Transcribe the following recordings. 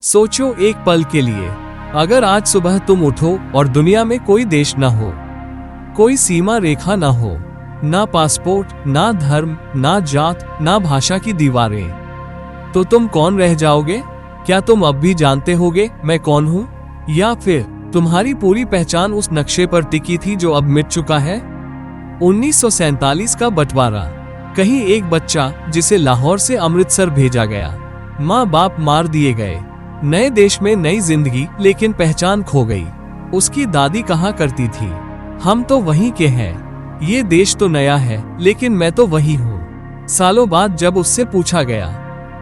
सोचो एक पल के लिए, अगर आज सुबह तुम उठो और दुनिया में कोई देश ना हो, कोई सीमा रेखा ना हो, ना पासपोर्ट, ना धर्म, ना जात, ना भाषा की दीवारें, तो तुम कौन रह जाओगे? क्या तुम अब भी जानते होगे मैं कौन हूँ? या फिर तुम्हारी पूरी पहचान उस नक्शे पर टिकी थी जो अब मिट चुका है? 1947 का बंटवारा। कहीं एक बच्चा जिसे लाहौर से अमृतसर भेजा गया, माँ बाप मार दिए गए, नए देश में नई जिंदगी, लेकिन पहचान खो गई। उसकी दादी कहा करती थी, हम तो वहीं के हैं, ये देश तो नया है लेकिन मैं तो वही हूँ। सालों बाद जब उससे पूछा गया,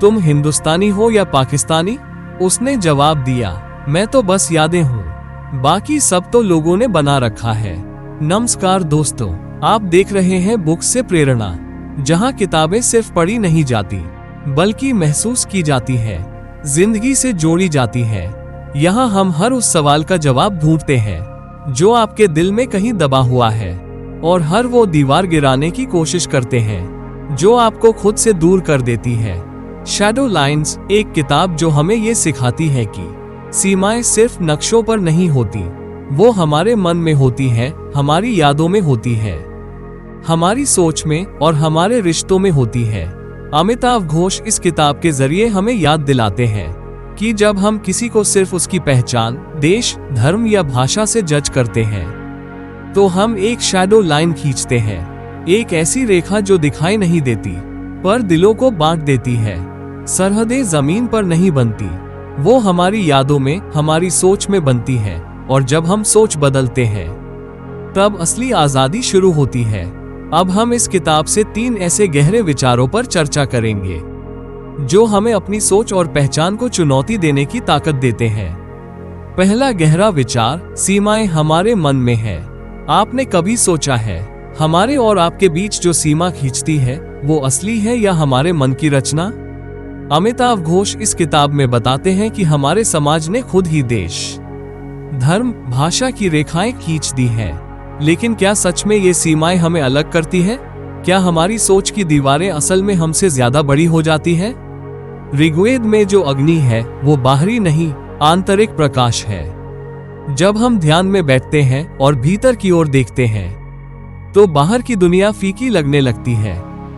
तुम हिंदुस्तानी हो या पाकिस्तानी, उसने जवाब दिया, मैं तो बस यादें हूँ, बाकी सब तो लोगों ने बना रखा है। नमस्कार दोस्तों, आप देख रहे हैं बुक्स से प्रेरणा, जहाँ किताबें सिर्फ पढ़ी नहीं जाती बल्कि महसूस की जाती है, जिंदगी से जोड़ी जाती है। यहाँ हम हर उस सवाल का जवाब ढूंढते हैं जो आपके दिल में कहीं दबा हुआ है, और हर वो दीवार गिराने की कोशिश करते हैं जो आपको खुद से दूर कर देती है। शैडो लाइन्स एक किताब जो हमें ये सिखाती है कि सीमाएं सिर्फ नक्शों पर नहीं होती, वो हमारे मन में होती है, हमारी यादों में होती है, हमारी सोच में और हमारे रिश्तों में होती है। अमिताभ घोष इस किताब के जरिए हमें याद दिलाते हैं कि जब हम किसी को सिर्फ उसकी पहचान, देश, धर्म या भाषा से जज करते हैं, तो हम एक शैडो लाइन खींचते हैं, एक ऐसी रेखा जो दिखाई नहीं देती पर दिलों को बांट देती है। सरहदें जमीन पर नहीं बनती, वो हमारी यादों में, हमारी सोच में बनती है, और जब हम सोच बदलते हैं तब असली आजादी शुरू होती है। अब हम इस किताब से 3 ऐसे गहरे विचारों पर चर्चा करेंगे जो हमें अपनी सोच और पहचान को चुनौती देने की ताकत देते हैं। पहला गहरा विचार, सीमाएं हमारे मन में है। आपने कभी सोचा है, हमारे और आपके बीच जो सीमा खींचती है वो असली है या हमारे मन की रचना? अमिताभ घोष इस किताब में बताते हैं कि हमारे समाज ने खुद ही देश, धर्म, भाषा की रेखाएं खींच दी हैं, लेकिन क्या सच में ये सीमाएं हमें अलग करती है? क्या हमारी सोच की दीवारें असल में हमसे ज्यादा बड़ी हो जाती है? ऋग्वेद में जो अग्नि है वो बाहरी नहीं, आंतरिक प्रकाश है। जब हम ध्यान में बैठते हैं और भीतर की ओर देखते हैं तो बाहर की दुनिया फीकी लगने लगती है।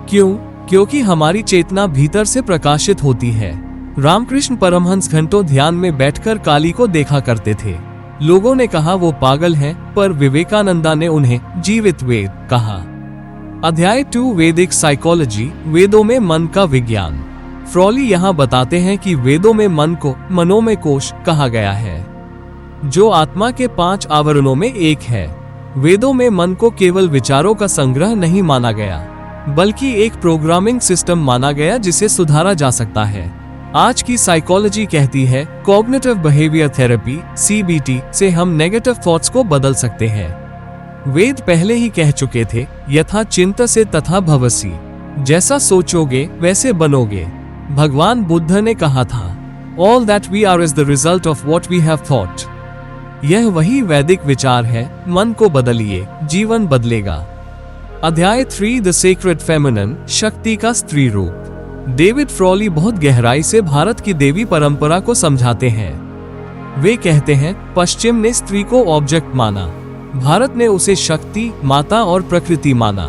क्यों? क्योंकि हमारी चेतना भीतर से प्रकाशित होती है। रामकृष्ण परमहंस घंटों ध्यान में बैठकर काली को देखा करते थे। लोगों ने कहा वो पागल हैं, पर विवेकानंदा ने उन्हें जीवित वेद कहा। अध्याय 2, वैदिक साइकोलॉजी, वेदों में मन का विज्ञान। फ्रॉली यहाँ बताते हैं कि वेदों में मन को मनोमय कोश कहा गया है, जो आत्मा के 5 आवरणों में एक है। वेदों में मन को केवल विचारों का संग्रह नहीं माना गया, बल्कि एक प्रोग्रामिंग सिस्टम माना गया जिसे सुधारा जा सकता है। आज की साइकोलॉजी कहती है कॉग्निटिव बिहेवियर थेरेपी (CBT) से हम नेगेटिव थॉट्स को बदल सकते हैं। वेद पहले ही कह चुके थे, यथा चिंतसे तथा भवसि, जैसा सोचोगे वैसे बनोगे। भगवान बुद्ध ने कहा था, all that we are is the result of what we have thought. यह वही वैदिक विचार है, मन को बदलिए, जीवन बदलेगा। अध्याय 3, द सेक्रेड फेमिनिन, शक्ति का स्त्री रूप। डेविड फ्रॉली बहुत गहराई से भारत की देवी परंपरा को समझाते हैं। वे कहते हैं, पश्चिम ने स्त्री को ऑब्जेक्ट माना, भारत ने उसे शक्ति, माता और प्रकृति माना।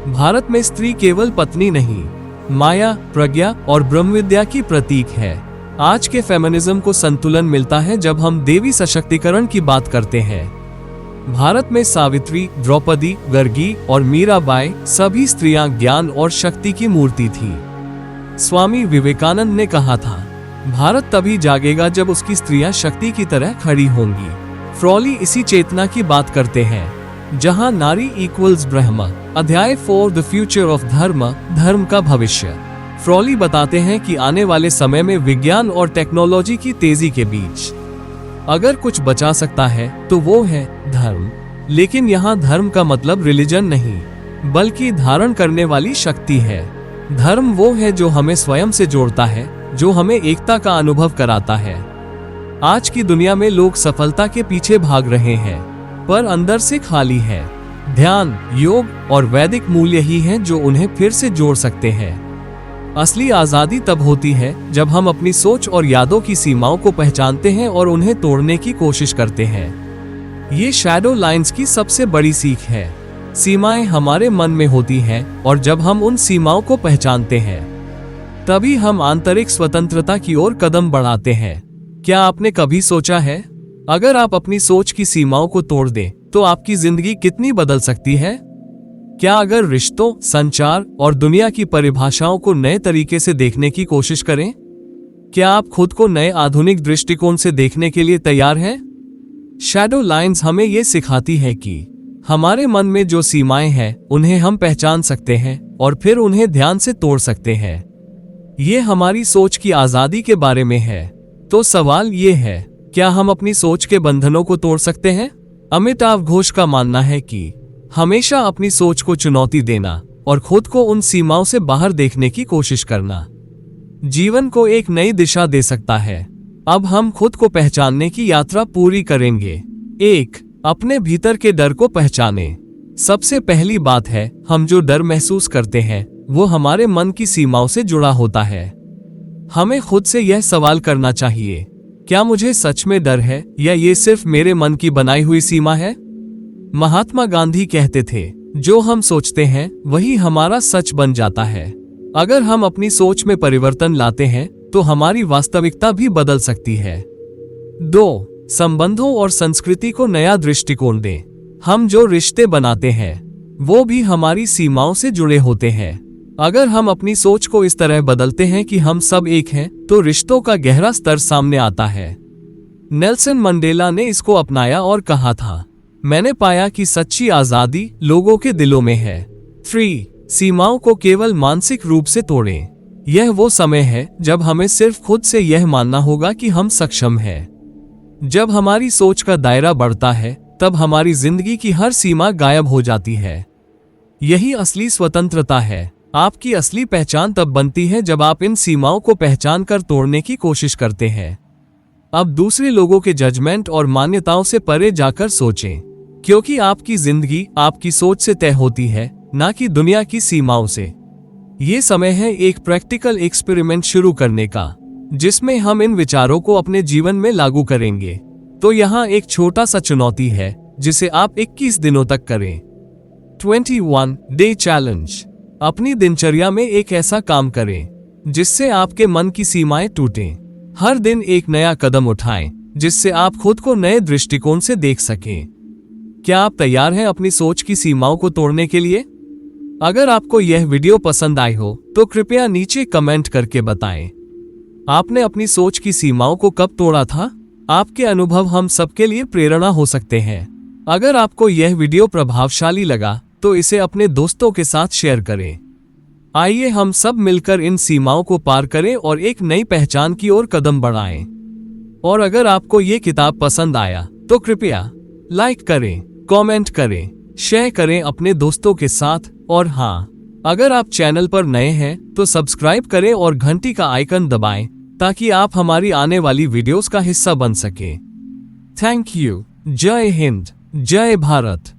भारत में स्त्री केवल पत्नी नहीं, माया, प्रज्ञा और ब्रह्मविद्या की प्रतीक है। आज के फेमिनिज्म को संतुलन मिलता है जब हम देवी सशक्तिकरण की बात करते हैं। भारत में सावित्री, द्रौपदी, गर्गी और मीराबाई सभी स्त्रियां ज्ञान और शक्ति की मूर्ति थी। स्वामी विवेकानंद ने कहा था, भारत तभी जागेगा जब उसकी स्त्रियां शक्ति की तरह खड़ी होंगी। फ्रॉली इसी चेतना की बात करते हैं, जहां नारी इक्वल्स ब्रह्म। अध्याय 4, द फ्यूचर ऑफ धर्म, धर्म का भविष्य। फ्रॉली बताते हैं कि आने वाले समय में विज्ञान और टेक्नोलॉजी की तेजी के बीच अगर कुछ बचा सकता है तो वो है धर्म। लेकिन यहाँ धर्म का मतलब रिलीजन नहीं, बल्कि धारण करने वाली शक्ति है। धर्म वो है जो हमें स्वयं से जोड़ता है, जो हमें एकता का अनुभव कराता है। आज की दुनिया में लोग सफलता के पीछे भाग रहे हैं, पर अंदर से खाली है। ध्यान, योग और वैदिक मूल्य ही हैं जो उन्हें फिर से जोड़ सकते हैं। असली आजादी तब होती है जब हम अपनी सोच और यादों की सीमाओं को पहचानते हैं और उन्हें तोड़ने की कोशिश करते हैं। ये शैडो लाइंस की सबसे बड़ी सीख है। सीमाएं हमारे मन में होती हैं और जब हम उन सीमाओं को पहचानते हैं तभी हम आंतरिक स्वतंत्रता की ओर कदम बढ़ाते हैं। क्या आपने कभी सोचा है, अगर आप अपनी सोच की सीमाओं को तोड़ दें तो आपकी जिंदगी कितनी बदल सकती है? क्या अगर रिश्तों, संचार और दुनिया की परिभाषाओं को नए तरीके से देखने की कोशिश करें? क्या आप खुद को नए आधुनिक दृष्टिकोण से देखने के लिए तैयार हैं? शैडो लाइंस हमें ये सिखाती है कि हमारे मन में जो सीमाएं हैं उन्हें हम पहचान सकते हैं और फिर उन्हें ध्यान से तोड़ सकते हैं। ये हमारी सोच की आजादी के बारे में है। तो सवाल ये है, क्या हम अपनी सोच के बंधनों को तोड़ सकते हैं? अमिताभ घोष का मानना है कि हमेशा अपनी सोच को चुनौती देना और खुद को उन सीमाओं से बाहर देखने की कोशिश करना जीवन को एक नई दिशा दे सकता है। अब हम खुद को पहचानने की यात्रा पूरी करेंगे। 1. अपने भीतर के डर को पहचानें। सबसे पहली बात है, हम जो डर महसूस करते हैं वो हमारे मन की सीमाओं से जुड़ा होता है। हमें खुद से यह सवाल करना चाहिए, क्या मुझे सच में डर है या ये सिर्फ मेरे मन की बनाई हुई सीमा है? महात्मा गांधी कहते थे, जो हम सोचते हैं वही हमारा सच बन जाता है। अगर हम अपनी सोच में परिवर्तन लाते हैं तो हमारी वास्तविकता भी बदल सकती है। 2. संबंधों और संस्कृति को नया दृष्टिकोण दें। हम जो रिश्ते बनाते हैं वो भी हमारी सीमाओं से जुड़े होते हैं। अगर हम अपनी सोच को इस तरह बदलते हैं कि हम सब एक हैं, तो रिश्तों का गहरा स्तर सामने आता है। नेल्सन मंडेला ने इसको अपनाया और कहा था, मैंने पाया कि सच्ची आजादी लोगों के दिलों में है। 3. सीमाओं को केवल मानसिक रूप से तोड़ें। यह वो समय है जब हमें सिर्फ खुद से यह मानना होगा कि हम सक्षम हैं। जब हमारी सोच का दायरा बढ़ता है तब हमारी जिंदगी की हर सीमा गायब हो जाती है। यही असली स्वतंत्रता है। आपकी असली पहचान तब बनती है जब आप इन सीमाओं को पहचान कर तोड़ने की कोशिश करते हैं। अब दूसरे लोगों के जजमेंट और मान्यताओं से परे जाकर सोचें, क्योंकि आपकी जिंदगी आपकी सोच से तय होती है, ना कि दुनिया की सीमाओं से। ये समय है एक प्रैक्टिकल एक्सपेरिमेंट शुरू करने का, जिसमें हम इन विचारों को अपने जीवन में लागू करेंगे। तो यहाँ एक छोटा सा चुनौती है जिसे आप 21 दिनों तक करें। 21 डे चैलेंज। अपनी दिनचर्या में एक ऐसा काम करें जिससे आपके मन की सीमाएं टूटें। हर दिन एक नया कदम उठाएं जिससे आप खुद को नए दृष्टिकोण से देख सकें। क्या आप तैयार हैं अपनी सोच की सीमाओं को तोड़ने के लिए? अगर आपको यह वीडियो पसंद आई हो तो कृपया नीचे कमेंट करके बताएं। आपने अपनी सोच की सीमाओं को कब तोड़ा था? आपके अनुभव हम सबके लिए प्रेरणा हो सकते हैं। अगर आपको यह वीडियो प्रभावशाली लगा तो इसे अपने दोस्तों के साथ शेयर करें। आइए हम सब मिलकर इन सीमाओं को पार करें और एक नई पहचान की ओर कदम बढ़ाएं। और अगर आपको ये किताब पसंद आया तो कृपया लाइक करें, कमेंट करें, शेयर करें अपने दोस्तों के साथ। और हाँ, अगर आप चैनल पर नए हैं तो सब्सक्राइब करें और घंटी का आइकन दबाएं ताकि आप हमारी आने वाली वीडियोस का हिस्सा बन सकें। Thank you. जय हिंद, जय भारत।